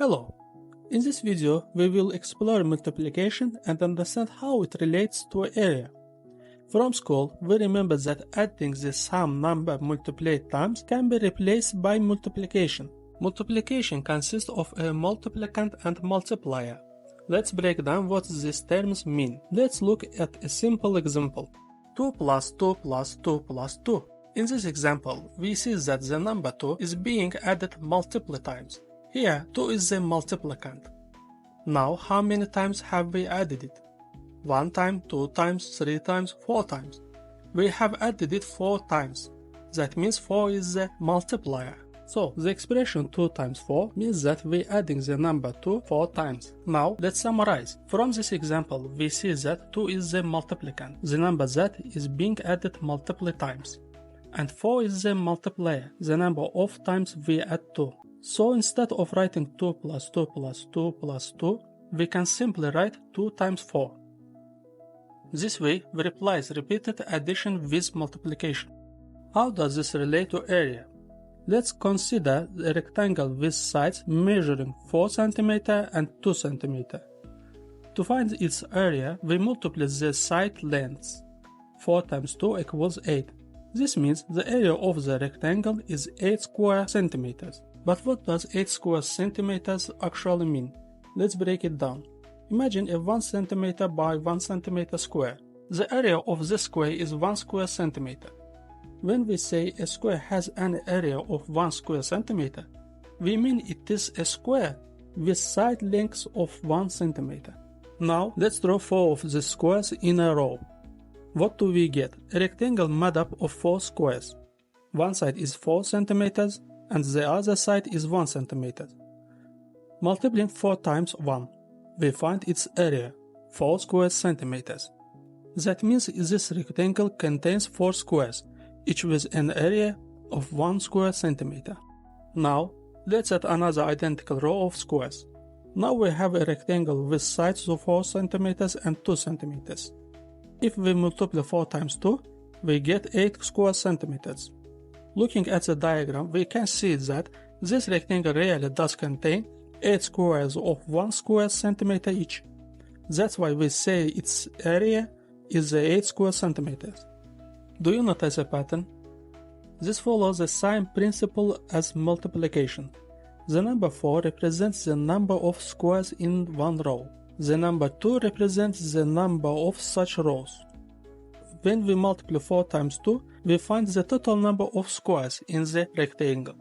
Hello! In this video, we will explore multiplication and understand how it relates to area. From school, we remember that adding the sum number multiplied times can be replaced by multiplication. Multiplication consists of a multiplicand and multiplier. Let's break down what these terms mean. Let's look at a simple example. 2 plus 2 plus 2 plus 2. In this example, we see that the number 2 is being added multiple times. Here, 2 is the multiplicand. Now, how many times have we added it? 1 time, 2 times, 3 times, 4 times. We have added it 4 times. That means 4 is the multiplier. So, the expression 2 times 4 means that we are adding the number 2 4 times. Now, let's summarize. From this example, we see that 2 is the multiplicand, the number that is being added multiple times. And 4 is the multiplier, the number of times we add 2. So instead of writing 2 plus 2 plus 2 plus 2, we can simply write 2 times 4. This way, we replace repeated addition with multiplication. How does this relate to area? Let's consider a rectangle with sides measuring 4 cm and 2 cm. To find its area, we multiply the side lengths. 4 times 2 equals 8. This means the area of the rectangle is 8 square centimeters. But what does 8 square centimeters actually mean? Let's break it down. Imagine a 1 centimeter by 1 centimeter square. The area of this square is 1 square centimeter. When we say a square has an area of 1 square centimeter, we mean it is a square with side lengths of 1 centimeter. Now let's draw 4 of the squares in a row. What do we get? A rectangle made up of 4 squares. One side is 4 centimeters and the other side is 1 centimeter. Multiplying 4 times 1, we find its area, 4 square centimeters. That means this rectangle contains 4 squares, each with an area of 1 square centimeter. Now, let's add another identical row of squares. Now we have a rectangle with sides of 4 centimeters and 2 centimeters. If we multiply 4 times 2, we get 8 square centimeters. Looking at the diagram, we can see that this rectangle really does contain 8 squares of 1 square centimeter each. That's why we say its area is 8 square centimeters. Do you notice a pattern? This follows the same principle as multiplication. The number 4 represents the number of squares in one row. The number 2 represents the number of such rows. When we multiply 4 times 2, we find the total number of squares in the rectangle.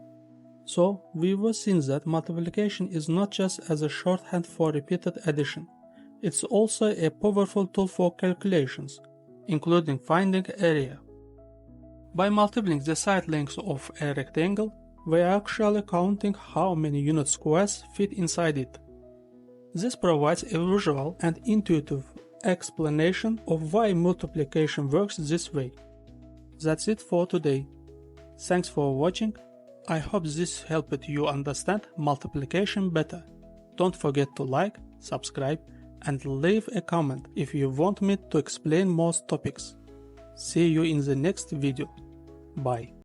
So, we were seeing that multiplication is not just as a shorthand for repeated addition. It's also a powerful tool for calculations, including finding area. By multiplying the side lengths of a rectangle, we are actually counting how many unit squares fit inside it. This provides a visual and intuitive explanation of why multiplication works this way. That's it for today. Thanks for watching. I hope this helped you understand multiplication better. Don't forget to like, subscribe, and leave a comment if you want me to explain more topics. See you in the next video. Bye.